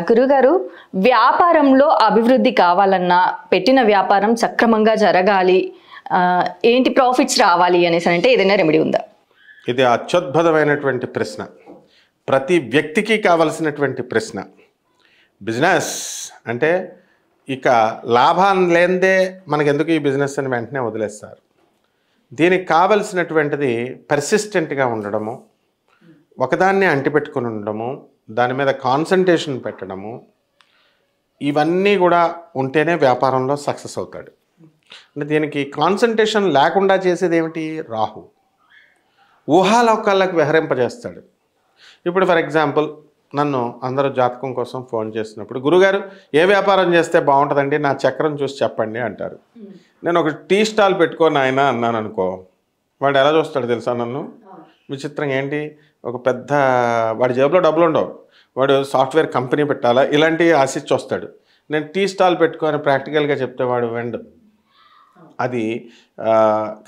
గురుగారు, వ్యాపారంలో అభివృద్ధి కావాలన్నా, పెట్టిన వ్యాపారం సక్రమంగా జరగాలి, ఏంటి ప్రాఫిట్స్ రావాలి అనేసనంటే ఏదైనా రెమెడీ ఉందా? ఇది అత్యద్భుతమైనటువంటి ప్రశ్న. ప్రతి వ్యక్తికి కావలసినటువంటి ప్రశ్న. బిజినెస్ అంటే ఇక లాభం లేనిదే మనకెందుకు ఈ బిజినెస్ అని వెంటనే వదిలేస్తారు. దీనికి కావలసినటువంటిది పర్సిస్టెంట్గా ఉండడము, ఒకదాన్ని అంటిపెట్టుకుని ఉండడము, దాని మీద కాన్సంట్రేషన్ పెట్టడము, ఇవన్నీ కూడా ఉంటేనే వ్యాపారంలో సక్సెస్ అవుతాడు. అంటే దీనికి కాన్సంట్రేషన్ లేకుండా చేసేది ఏమిటి? రాహు ఊహాలోకాలకు విహరింపజేస్తాడు. ఇప్పుడు ఫర్ ఎగ్జాంపుల్ నన్ను అందరూ జాతకం కోసం ఫోన్ చేసినప్పుడు, గురుగారు ఏ వ్యాపారం చేస్తే బాగుంటుందండి, నా చక్రం చూసి చెప్పండి అంటారు. నేను ఒక టీ స్టాల్ పెట్టుకొని ఆయన అన్నాను అనుకో, వాడు ఎలా చూస్తాడు తెలుసా నన్ను? విచిత్రం ఏంటి, ఒక పెద్ద వాడి జేబులో డబ్బులు ఉండవు, వాడు సాఫ్ట్వేర్ కంపెనీ పెట్టాలా ఇలాంటివి ఆశించి వస్తాడు. నేను టీ స్టాల్ పెట్టుకొని ప్రాక్టికల్గా చెప్తే వాడు వెండు అది.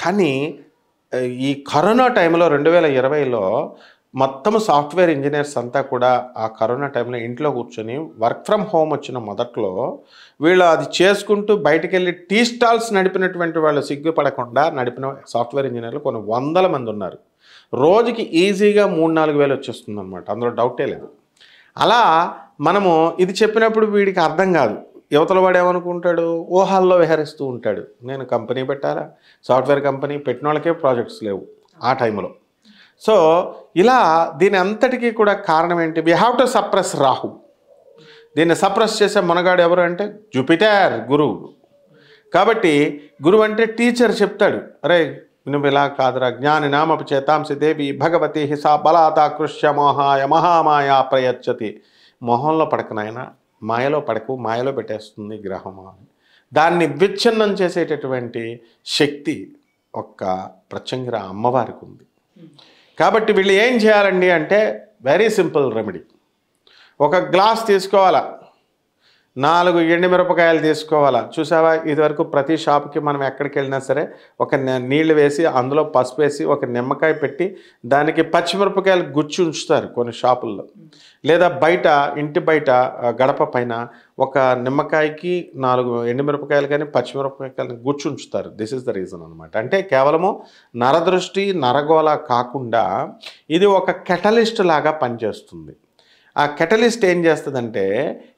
కానీ ఈ కరోనా టైంలో 2020లో మొత్తం సాఫ్ట్వేర్ ఇంజనీర్స్ అంతా కూడా ఆ కరోనా టైంలో ఇంట్లో కూర్చొని వర్క్ ఫ్రమ్ హోమ్ వచ్చిన మొదట్లో వీళ్ళు అది చేసుకుంటూ బయటికి వెళ్ళి టీ స్టాల్స్ నడిపినటువంటి వాళ్ళు సిగ్గుపడకుండా నడిపిన సాఫ్ట్వేర్ ఇంజనీర్లు కొన్ని వందల మంది ఉన్నారు. రోజుకి ఈజీగా 3-4 వేలు వచ్చేస్తుంది అనమాట, అందులో డౌటే లేదు. అలా మనము ఇది చెప్పినప్పుడు వీడికి అర్థం కాదు. యువతల వాడు ఏమనుకుంటాడు, ఊహాల్లో విహరిస్తూ ఉంటాడు. నేను కంపెనీ పెట్టాలా, సాఫ్ట్వేర్ కంపెనీ పెట్టిన వాళ్ళకే ప్రాజెక్ట్స్ లేవు ఆ టైంలో. సో ఇలా దీని అంతటికీ కూడా కారణం ఏంటి? We have to suppress Rahu. దీన్ని సప్రెస్ చేసే మనగాడు ఎవరు అంటే జూపిటర్, గురువు. కాబట్టి గురువు అంటే టీచర్ చెప్తాడు, అరే నువ్వు ఇలా కాదురా, జ్ఞాని నామపి చేతాంసి దేవి భగవతి హిసా బలాతాకృష్య మోహాయ మహామాయా ప్రయచ్చతి. మొహంలో పడకనైనా మాయలో పడకు, మాయలో పెట్టేస్తుంది గ్రహము. దాన్ని విచ్ఛిన్నం చేసేటటువంటి శక్తి ఒక్క ప్రత్యంగిర అమ్మవారికి ఉంది. కాబట్టి వీళ్ళు ఏం చేయాలండి అంటే వెరీ సింపుల్ రెమెడీ. ఒక గ్లాస్ తీసుకోవాలా, 4 ఎండుమిరపకాయలు తీసుకోవాలా. చూసావా, ఇదివరకు ప్రతి షాప్కి మనం ఎక్కడికి వెళ్ళినా సరే ఒక నీళ్లు వేసి అందులో పసుపు వేసి ఒక నిమ్మకాయ పెట్టి దానికి పచ్చిమిరపకాయలు గుచ్చి ఉంచుతారు కొన్ని షాపుల్లో. లేదా బయట ఇంటి బయట గడప పైన ఒక నిమ్మకాయకి 4 ఎండుమిరపకాయలు కానీ పచ్చిమిరపకాయలు గుచ్చి ఉంచుతారు. దిస్ ఇస్ ద రీజన్ అనమాట. అంటే కేవలము నరదృష్టి నరగోళ కాకుండా ఇది ఒక కెటలిస్ట్ లాగా పనిచేస్తుంది. ఆ కెటలిస్ట్ ఏం చేస్తుందంటే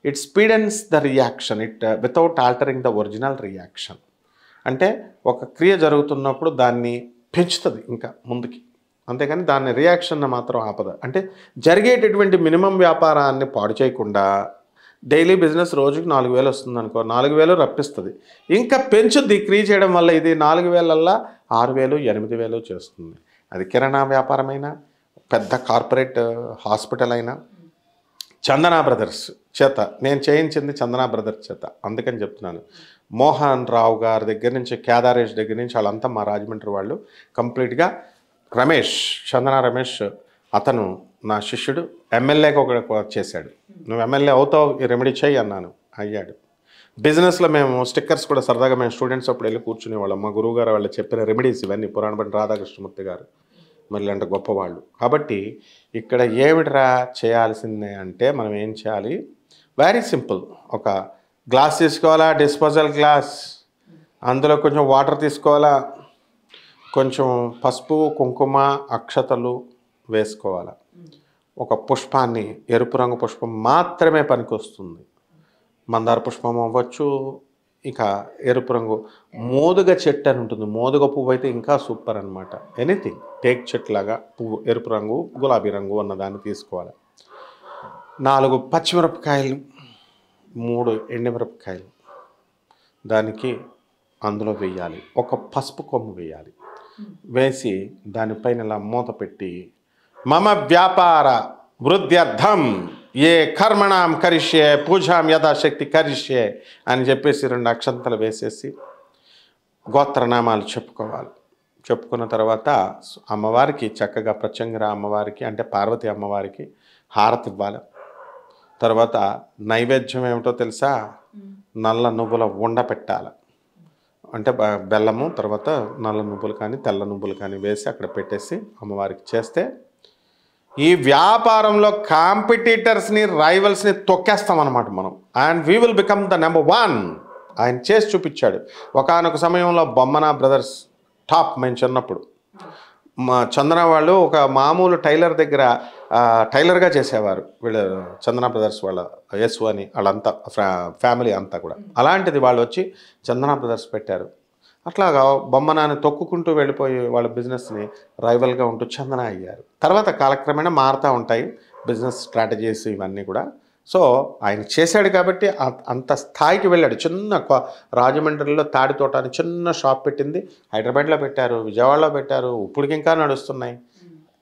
it speedens the reaction, it without altering the original reaction. అంటే ఒక క్రియ జరుగుతున్నప్పుడు దాన్ని పెంచుతుంది ఇంకా ముందుకి, అంతేకాని దాన్ని రియాక్షన్ మాత్రం ఆపదు. అంటే జరిగేటటువంటి మినిమం వ్యాపారాన్ని పాడు చేయకుండా డైలీ బిజినెస్ రోజుకి 4,000 వస్తుంది అనుకో, 4,000 రప్పిస్తుంది. ఇంకా పెంచుద్ది క్రియ చేయడం వల్ల. ఇది 4,000 6,000 8,000 చేస్తుంది. అది కిరాణా వ్యాపారమైనా, పెద్ద కార్పొరేట్ హాస్పిటల్ అయినా. చందనా బ్రదర్స్ చేత నేను చేయించింది, చందనా బ్రదర్స్ చేత, అందుకని చెప్తున్నాను. మోహన్ రావు గారి దగ్గర నుంచి, కేదారేష్ దగ్గర నుంచి వాళ్ళంతా మా రాజమండ్రి వాళ్ళు కంప్లీట్గా. రమేష్, చందనా రమేష్, అతను నా శిష్యుడు, ఎమ్మెల్యేకి ఒక చేశాడు. నువ్వు ఎమ్మెల్యే అవుతావు, ఈ రెమెడీ చేయి అన్నాను, అయ్యాడు. బిజినెస్లో మేము స్టిక్కర్స్ కూడా సరదాగా మేము స్టూడెంట్స్ అప్పుడు వెళ్ళి కూర్చునేవాళ్ళం. మా గురువు గారు వాళ్ళు చెప్పిన రెమెడీస్ ఇవన్నీ, పురాణపండి రాధాకృష్ణమూర్తి గారు మరి అంటే గొప్పవాళ్ళు. కాబట్టి ఇక్కడ ఏమిట్రా చేయాల్సిందే అంటే మనం ఏం చేయాలి, వెరీ సింపుల్. ఒక గ్లాస్ తీసుకోవాలా, డిస్పోజల్ గ్లాస్, అందులో కొంచెం వాటర్ తీసుకోవాలా, కొంచెం పసుపు కుంకుమ అక్షతలు వేసుకోవాలా. ఒక పుష్పాన్ని, ఎరుపు రంగు పుష్పం మాత్రమే పనికొస్తుంది. మందార పుష్పం అవ్వచ్చు, ఇక ఎరుపు రంగు మోదుగ చెట్టు అని ఉంటుంది, మోదుగ పువ్వు అయితే ఇంకా సూపర్ అనమాట. ఎనీథింగ్ టేక్ చెట్టు లాగా పువ్వు, ఎరుపు రంగు గులాబీ రంగు ఉన్నదాన్ని తీసుకోవాలి. 4 పచ్చిమిరపకాయలు, 3 ఎండుమిరపకాయలు దానికి అందులో వేయాలి. ఒక పసుపు కొమ్ము వేయాలి. వేసి దానిపైన ఇలా మూత పెట్టి మమ వ్యాపార వృద్ధ్యర్థం ఏ కర్మణాం కరిష్యే పూజాం యథాశక్తి కరిష్యే అని చెప్పేసి 2 అక్షంతలు వేసేసి గోత్రనామాలు చెప్పుకోవాలి. చెప్పుకున్న తర్వాత అమ్మవారికి చక్కగా ప్రత్యంగిర అమ్మవారికి అంటే పార్వతి అమ్మవారికి హారతి ఇవ్వాలి. తర్వాత నైవేద్యం ఏమిటో తెలుసా, నల్ల నువ్వుల ఉండ పెట్టాలి. అంటే బెల్లము, తర్వాత నల్ల నువ్వులు కానీ తెల్ల నువ్వులు కానీ వేసి అక్కడ పెట్టేసి అమ్మవారికి చేస్తే ఈ వ్యాపారంలో కాంపిటీటర్స్ని రైవల్స్ని తొక్కేస్తాం అన్నమాట మనం. And we will become the number 1. ఆయన చేసి చూపించాడు. ఒకానొక సమయంలో బొమ్మన బ్రదర్స్ టాప్ మేము చిన్నప్పుడు మా చందన వాళ్ళు ఒక మామూలు టైలర్ దగ్గర టైలర్గా చేసేవారు. వీళ్ళు చందన బ్రదర్స్ వాళ్ళ యశు అని వాళ్ళంతా ఫ్యామిలీ అంతా కూడా. అలాంటిది వాళ్ళు వచ్చి చందన బ్రదర్స్ పెట్టారు. అట్లాగా బొమ్మనాన్ని తొక్కుకుంటూ వెళ్ళిపోయి వాళ్ళ బిజినెస్ని రైవల్గా ఉంటూ చందన అయ్యారు. తర్వాత కాలక్రమేణా మారుతూ ఉంటాయి బిజినెస్ స్ట్రాటజీస్ ఇవన్నీ కూడా. సో ఆయన చేశాడు కాబట్టి అంత స్థాయికి వెళ్ళాడు. చిన్న రాజమండ్రిలో తాడి తోట అని చిన్న షాప్ పెట్టింది, హైదరాబాద్లో పెట్టారు, విజయవాడలో పెట్టారు, ఇప్పటికి ఇంకా నడుస్తున్నాయి.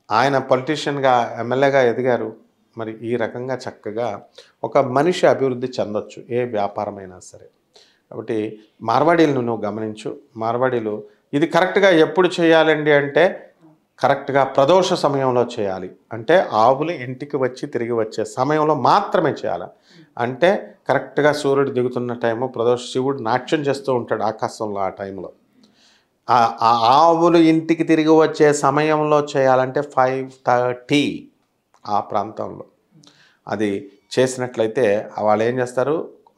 ఆయన పొలిటీషియన్గా ఎమ్మెల్యేగా ఎదిగారు. మరి ఈ రకంగా చక్కగా ఒక మనిషి అభివృద్ధి చెందొచ్చు ఏ వ్యాపారమైనా సరే. కాబట్టి మార్వాడీలను నువ్వు గమనించు. మార్వాడీలు ఇది కరెక్ట్గా ఎప్పుడు చేయాలండి అంటే కరెక్ట్గా ప్రదోష సమయంలో చేయాలి. అంటే ఆవులు ఇంటికి వచ్చి తిరిగి వచ్చే సమయంలో మాత్రమే చేయాలి. అంటే కరెక్ట్గా సూర్యుడు దిగుతున్న టైము, ప్రదోష శివుడు నాట్యం చేస్తూ ఉంటాడు ఆకాశంలో. ఆ టైంలో ఆ ఆవులు ఇంటికి తిరిగి వచ్చే సమయంలో చేయాలంటే 5:30 ఆ ప్రాంతంలో అది చేసినట్లయితే వాళ్ళు ఏం చేస్తారు,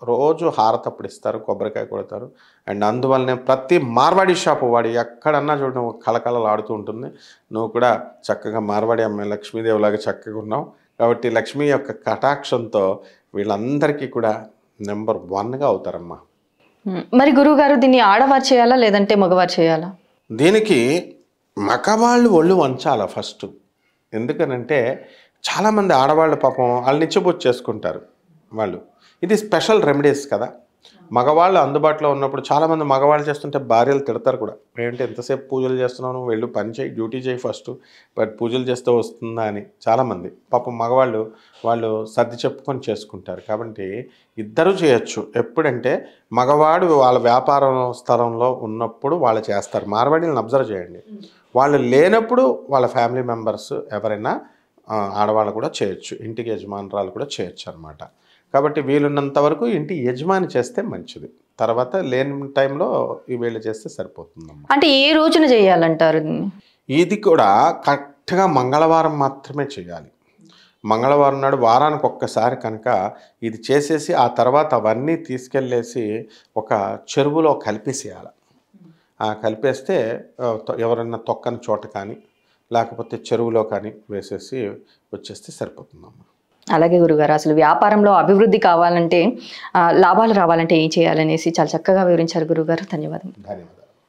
రోజు హారతప్పుడు ఇస్తారు, కొబ్బరికాయ కొడతారు. అండ్ అందువల్లనే ప్రతి మార్వాడి షాపు వాడి ఎక్కడన్నా చూడడం కళకళలాడుతూ ఉంటుంది. నువ్వు కూడా చక్కగా మార్వాడి అమ్మాయి లక్ష్మీదేవిలాగా చక్కగా ఉన్నావు. కాబట్టి లక్ష్మీ యొక్క కటాక్షంతో వీళ్ళందరికీ కూడా నెంబర్ 1గా అవుతారమ్మా. మరి గురువుగారు దీన్ని ఆడవారు చేయాలా లేదంటే మగవారు చేయాలా? దీనికి మగవాళ్ళు ఒళ్ళు వంచాలా ఫస్ట్. ఎందుకనంటే చాలామంది ఆడవాళ్ళు పాపం వాళ్ళు నిచ్చబొచ్చు చేసుకుంటారు. వాళ్ళు ఇది స్పెషల్ రెమెడీస్ కదా. మగవాళ్ళు అందుబాటులో ఉన్నప్పుడు చాలామంది మగవాళ్ళు చేస్తుంటే భార్యలు తిడతారు కూడా. ఏంటి ఎంతసేపు పూజలు చేస్తున్నావు, నువ్వు వెళ్ళు పని చేయి, డ్యూటీ చేయి ఫస్ట్, బట్ పూజలు చేస్తే వస్తుందా అని చాలామంది పాపం మగవాళ్ళు వాళ్ళు సర్ది చెప్పుకొని చేసుకుంటారు. కాబట్టి ఇద్దరూ చేయొచ్చు. ఎప్పుడంటే మగవాడు వాళ్ళ వ్యాపారం స్థలంలో ఉన్నప్పుడు వాళ్ళు చేస్తారు. మార్వాడీలను అబ్జర్వ్ చేయండి. వాళ్ళు లేనప్పుడు వాళ్ళ ఫ్యామిలీ మెంబర్స్ ఎవరైనా ఆడవాళ్ళు కూడా చేయొచ్చు, ఇంటికి యజమానురాలు కూడా చేయొచ్చు అన్నమాట. కాబట్టి వీలున్నంత వరకు ఇంటి యజమాని చేస్తే మంచిది. తర్వాత లేని టైంలో ఈ వీళ్ళు చేస్తే సరిపోతుందమ్మా. అంటే ఏ రోజున చేయాలంటారు? ఇది కూడా కరెక్ట్గా మంగళవారం మాత్రమే చేయాలి. మంగళవారం నాడు వారానికి ఒక్కసారి కనుక ఇది చేసేసి ఆ తర్వాత అవన్నీ తీసుకెళ్ళేసి ఒక చెరువులో కలిపేసేయాలి. కలిపేస్తే ఎవరైనా తొక్కని చోట కానీ లేకపోతే చెరువులో కానీ వేసేసి వచ్చేస్తే సరిపోతుందమ్మా. అలాగే గురుగారు, అసలు వ్యాపారంలో అభివృద్ధి కావాలంటే లాభాలు రావాలంటే ఏం చేయాలనేసి చాలా చక్కగా వివరించారు గురుగారు. ధన్యవాదాలు.